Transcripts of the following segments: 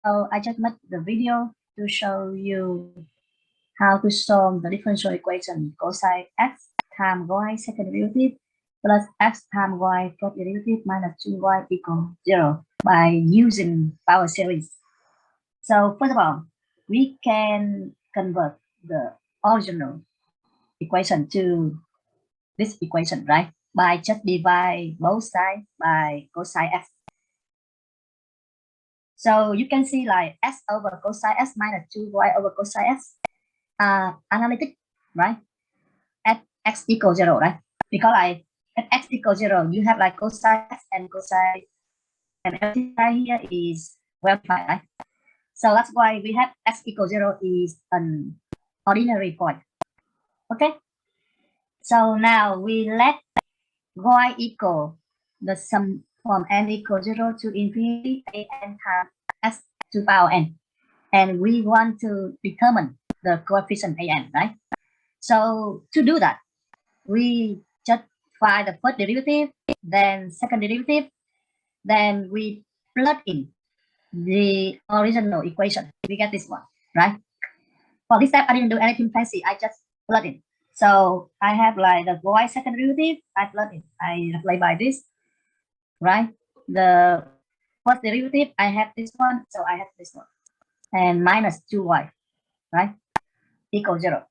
So I just made the video to show you how to solve the differential equation cosine x times y second derivative plus x times y first derivative minus 2y equals 0 by using power series. So first of all, we can convert the original equation to this equation, right? By just divide both sides by cosine x. So you can see like x over cosine x minus 2y over cosine x analytic, right? At x equals 0, right? Because like at x equals 0, you have like cosine x and cosine, and everything right here is well defined, right? So that's why we have x equals 0 is an ordinary point. Okay. So now we let y equal the sum from n equals 0 to infinity a n times s to power n. And we want to determine the coefficient a n, right? So to do that, we just find the first derivative, then second derivative, then we plug in the original equation. We get this one, right? For this step, I didn't do anything fancy. I just plug in. So I have like the y second derivative. I plug in. I apply by this, right? The first derivative, I have this one. So I have this one. And minus 2y, right? Equal 0.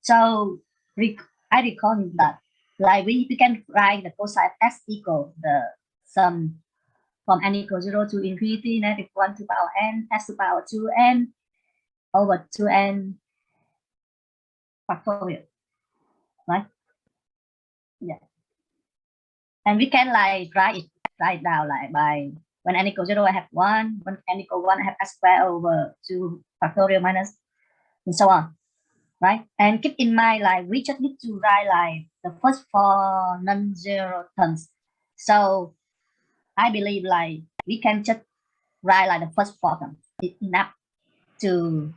So I recall that like we can write the cosine x equal the sum from n equals 0 to infinity negative 1 to power n s to power 2n over 2n factorial, right? Yeah. And we can like write down like by when n equals 0 I have 1, when n equals 1 I have s squared over 2 factorial minus and so on, right? And keep in mind like we just need to write like the first 4 non-zero terms. So I believe like we can just write like the first 4 terms enough to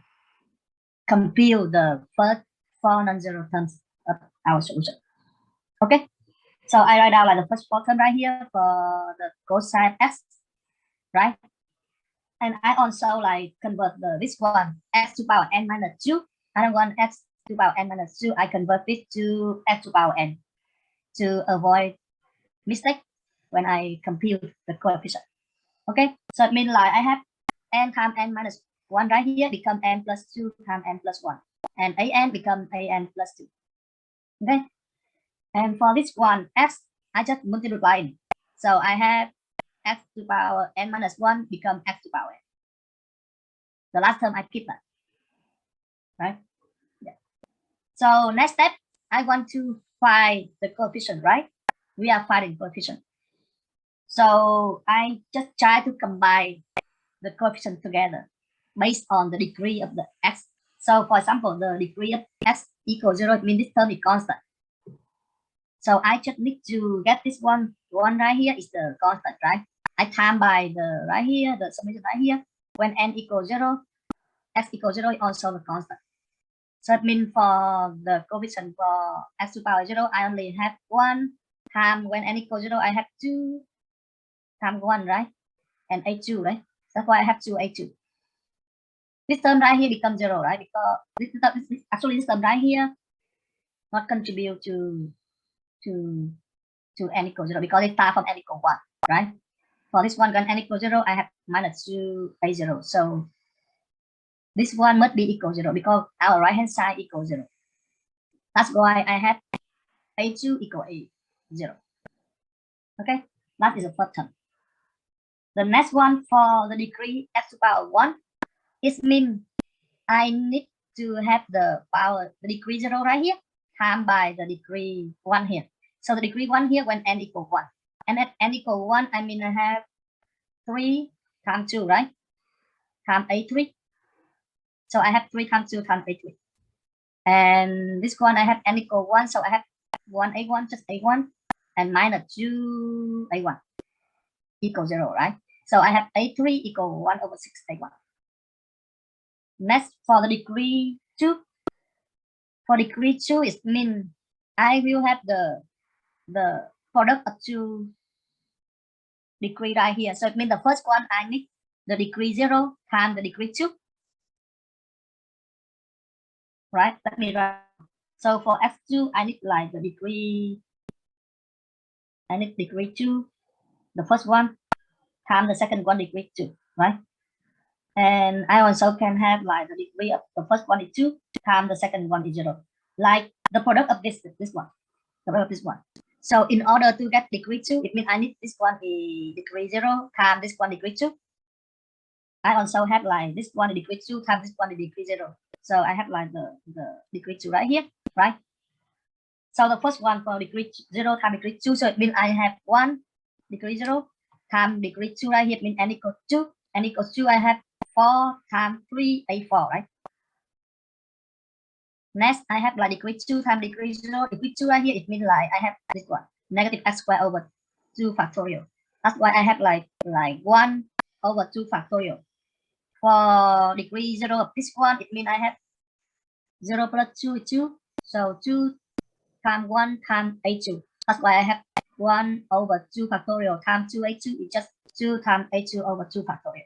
compute the first 4 non-zero terms of our solution. Okay, so I write down like the first 4 term right here for the cosine x, right? And I also like convert this one x to power n minus 2. I don't want x to power n minus 2. I convert this to x to power n to avoid mistake when I compute the coefficient. Okay, so it means like I have n times n minus 1 right here become n plus 2 times n plus 1. And an become an plus 2. Okay, and for this one, x, I just multiply it. So I have x to power n minus 1 become x to power n. The last term I keep that, right? Yeah. So next step, I want to find the coefficient, right? We are finding coefficient. So I just try to combine the coefficient together based on the degree of the x. So for example, the degree of x equals 0, it means this term is constant. So I just need to get this one right here is the constant, right? I time by the right here, the summation right here. When n equals 0, x equals 0 is also the constant. So it means for the coefficient for x to power 0, I only have 1 time when n equals 0, I have 2 times 1, right? And a2, right? That's why I have 2a2. This term right here becomes 0, right? Because this term right here not contribute to n equals 0 because it starts from n equals 1, right? For this one, when n equals 0, I have minus 2a0. So this one must be equal 0 because our right hand side equals 0. That's why I have a2 equal a0. Okay, that is the first term. The next one for the degree x to power 1, it means I need to have the degree 0 right here times by the degree 1 here. So the degree 1 here when n equals 1. And at n equals 1, I mean I have 3 times 2, right? Times a3. So I have 3 times 2 times a3. And this one I have n equals 1, so I have 1a1, just a1, and minus 2a1 equals 0, right? So I have a3 equal 1 over 6a1. Next, for the degree 2, for degree 2, it means I will have the product of 2 degree right here. So it means the first one I need the degree 0 times the degree 2. Right? Let me write. So for x2, I need like the degree. I need degree 2, the first one, times the second one, degree 2, right? And I also can have like the degree of the first one is 2 times the second one is 0. Like the product of this one, the product of this one. So in order to get degree 2, it means I need this one is degree 0 times this one degree 2. I also have like this one degree 2 times this one degree 0. So I have like the degree 2 right here, right? So the first one for degree 0 times degree 2, so it means I have 1 degree 0 times degree 2 right here, it means n equals 2. N equals 2, I have 4 times 3, A4, right? Next, I have like degree 2 times degree 0. Degree 2 right here, it means like I have this one, negative x squared over 2 factorial. That's why I have like 1 over 2 factorial. For degree 0 of this one, it means I have 0 plus 2 is 2. So 2 times 1 times A2. That's why I have 1 over 2 factorial times 2A2 is just 2 times A2 over 2 factorial.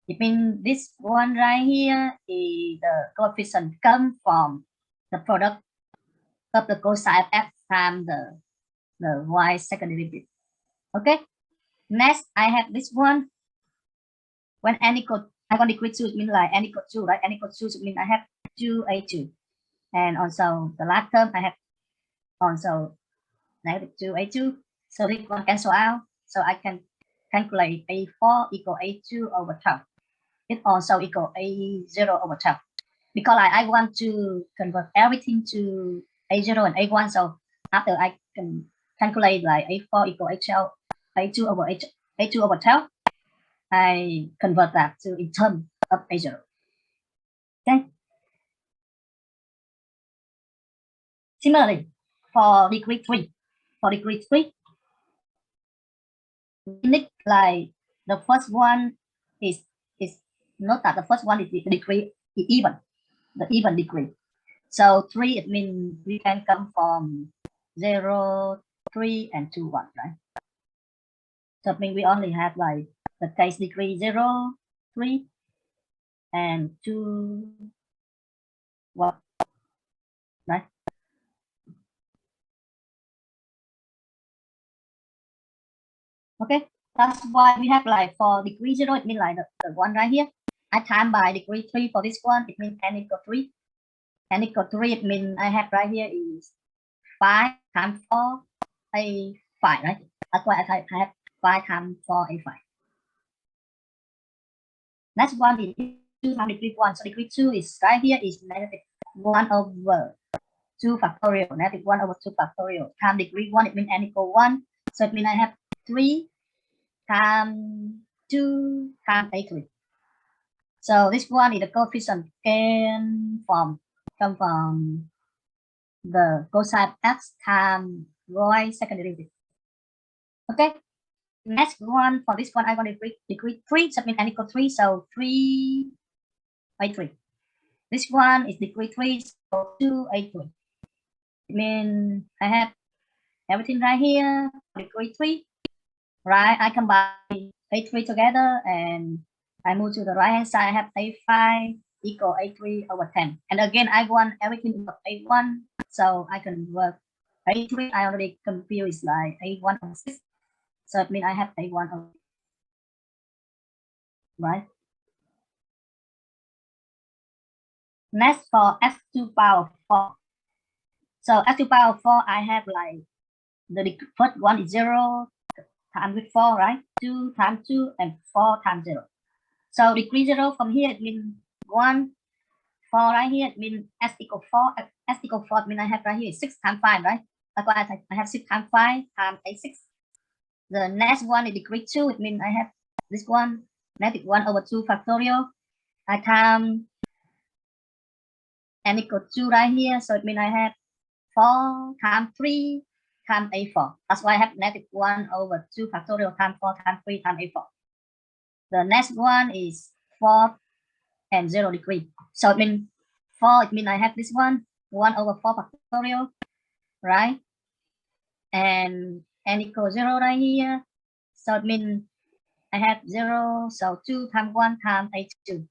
It means this one right here is the coefficient come from the product of the cosine of x times the y second derivative. Okay. Next, I have this one. When n equals, I want degree 2, it means like n equals 2, right? N equals 2, so it means I have 2A2. And also the last term, I have also negative 2A2. So this one cancel out. So I can calculate A4 equal A2 over 12. It also equal A0 over 12. Because I want to convert everything to A0 and A1. So after I can calculate like A4 equal A2 over A2 over 12, I convert that to in terms of A0. Okay. Similarly, for degree 3, we need like the first one is note that the first one is the degree is even, the even degree. So 3, it means we can come from 0, 3, and 2, 1, right? So it means we only have like the case degree 0, 3, and 2, 1, right? Okay, that's why we have like for degree 0, it means like the one right here. I time by degree 3 for this one, it means n equal 3. N equal 3, it means I have right here is 5 times 4, A5, right? That's why I have 5 times 4, A5. Next one is 2 times degree 1. So degree 2 is right here is negative 1 over 2 factorial, negative 1 over 2 factorial. Times degree 1, it means n equal 1. So it means I have 3 times 2 times A3. So this one is the coefficient come from the cosine x times y second derivative. Okay. Next one for this one, I want degree 3, so it means n equal 3, so 3 A3. This one is degree 3, so 2 A3. It means I have everything right here, degree 3, right? I combine A3 together and I move to the right hand side. I have A5 equal A3 over 10. And again, I want everything equal A1, so I can work A3. I already confused like A1 over 6. So it means I have A1 over 6, right? Next for x2 power 4. So x2 power 4, I have like the first one is 0 times with 4, right? 2 times 2 and 4 times 0. So degree 0 from here, it means 1. 4 right here, it means s equal 4. S equal 4, it means I have right here 6 times 5, right? That's why I have 6 times 5 times A6. The next one is degree 2, it means I have this one, negative 1 over 2 factorial. I time n equal 2 right here, so it means I have 4 times 3 times A4. That's why I have negative 1 over 2 factorial times 4 times 3 times A4. The next one is 4 and 0 degree. So it means 4, it means I have this one, 1 over 4 factorial, right? And n equals 0 right here. So it means I have 0, so 2 times 1 times A2.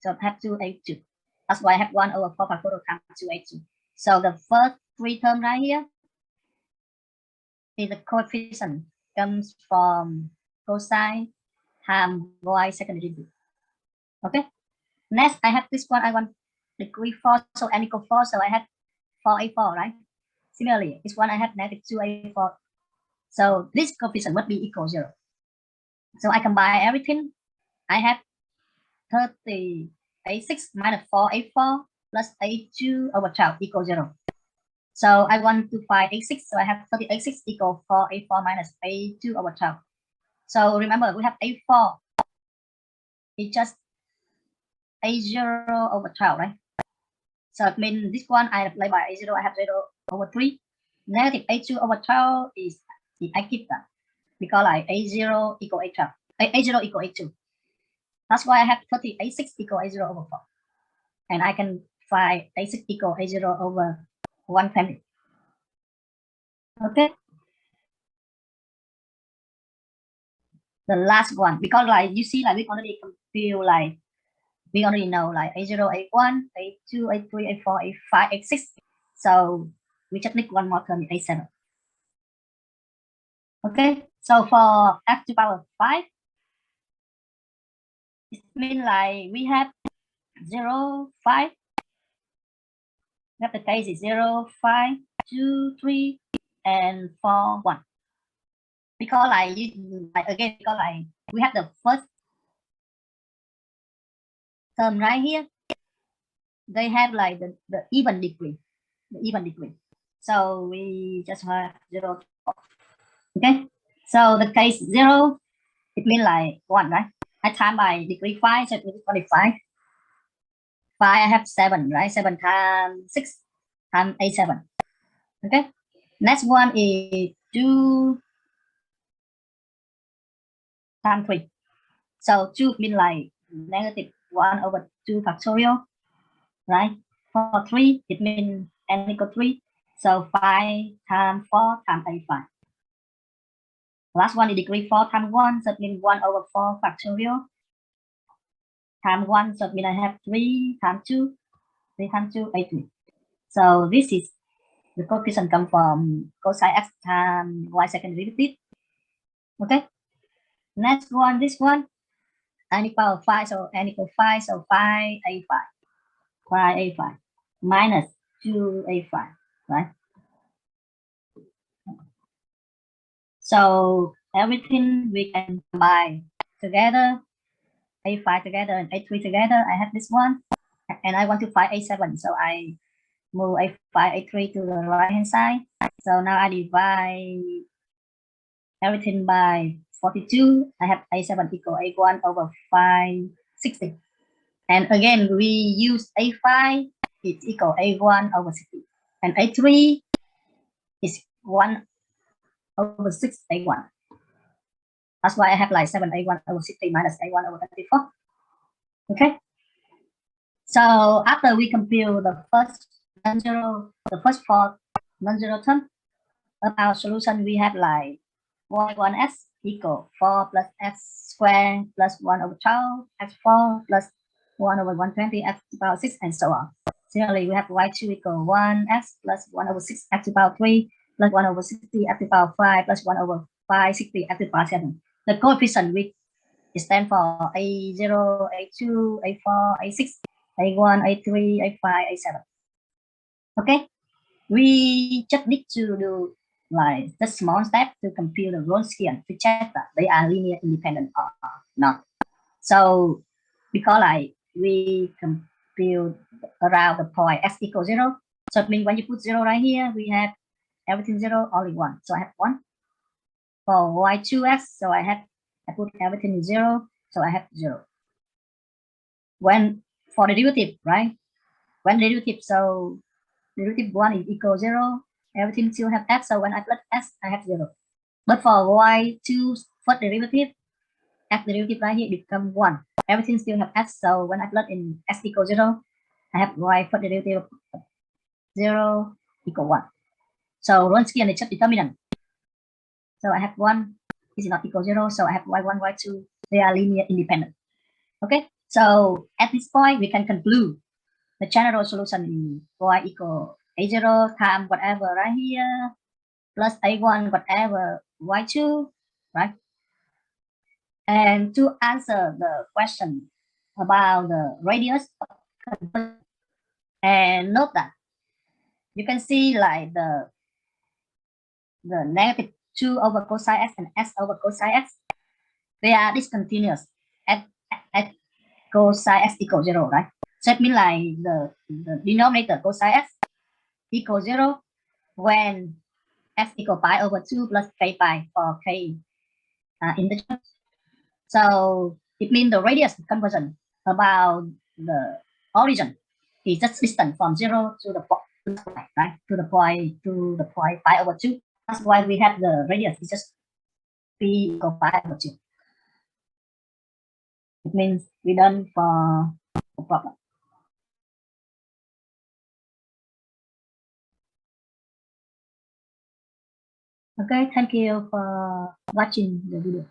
So I have 2A2. That's why I have 1 over 4 factorial times 2A2. So the first three terms right here is the coefficient comes from cosine times y second derivative. Okay. Next, I have this one. I want degree 4, so n equal 4. So I have 4A4, right? Similarly, this one I have negative 2A4. So this coefficient must be equal 0. So I combine everything. I have 30A6 minus 4A4 plus A2 over 12 equals 0. So I want to find A6. So I have 30A6 equal 4A4 minus A2 over 12. So remember, we have A4. It's just A0 over 12, right? So it means this one I apply by A0, I have 0 over 3. Negative A2 over 12 is I keep that because like A0 equal A12. A0 equal A2. That's why I have 30 A6 equal A0 over 4. And I can find A6 equal A0 over 120. Okay. The last one, because like you see, like we already compute, like we already know like A0, A1, A2, A3, A4, A5, A6. So we just need one more term, A7. Okay, so for f to power 5, it means like we have 0, 5. We have the case is 0, 5, 2, 3, and 4, 1. Because like you like again, because like we have the first term right here, they have like the even degree. The even degree. So we just have 0. Okay. So the case 0, it means like 1, right? I time by degree 5, so it means 25. 5, I have 7, right? 7 times 6 times A7. Okay. Next one is 2 times 3. So 2 means like negative 1 over 2 factorial, right? For 3, it means n equal 3. So 5 times 4 times A5. Last one is degree 4 times 1, so it means 1 over 4 factorial times 1, so it means I have 3 times 2, 3 times 2, 8. So this is the coefficient come from cosine x times y second derivative. Okay. Next one, this one, n equal 5, so n equal 5, so 5A5, 5A5 minus 2A5, right? So everything we can combine together, A5 together and A3 together. I have this one, and I want to find A7, so I move A5, A3 to the right hand side. So now I divide everything by 42. I have A7 equal A1 over 560. And again, we use A5, it's equal A1 over 60. And A3 is 1 over 6 A1. That's why I have like 7 A1 over 60 minus A1 over 34. Okay. So after we compute the first non-zero, the first four non-zero term of our solution, we have like y1x equal 4 plus x squared plus 1 over 12, x4 plus 1 over 120, x to the power 6, and so on. Similarly, we have y2 equal 1x plus 1 over 6, x to the power 3, plus 1 over 60, x to the power 5, plus 1 over 560, x to the power 7. The coefficient which stand for A0, A2, A4, A6, A1, A3, A5, A7. Okay, we just need to do like the small step to compute the Wronskian to check that they are linear independent or not. So because like we compute around the point x equals 0, so it means when you put 0 right here, we have everything 0, only 1. So I have 1. For y2x, so I put everything 0, so I have 0. When for the derivative, right? When derivative, so derivative 1 is equal 0, everything still have x, so when I plug x, I have 0. But for y2 first derivative, x derivative right here become 1. Everything still have x, so when I plug in x equal 0, I have y first derivative 0 equal 1. So Wronskian is just determinant. So I have 1 is not equal 0, so I have y1, y2 They are linear independent. Okay, so at this point, we can conclude the general solution is y equal a0 times whatever right here, plus a1 whatever y2, right? And to answer the question about the radius, and note that you can see like the negative 2 over cosine x and s over cosine x, they are discontinuous at cosine x equals 0, right? So it means like the denominator cosine x equals 0 when x equals pi over 2 plus k pi for k integer. So it means the radius conversion about the origin is just distant from 0 to the point, right? To the point pi over 2. That's why we have the radius is just p equal pi over 2. It means we done for the problem. Okay, thank you for watching the video.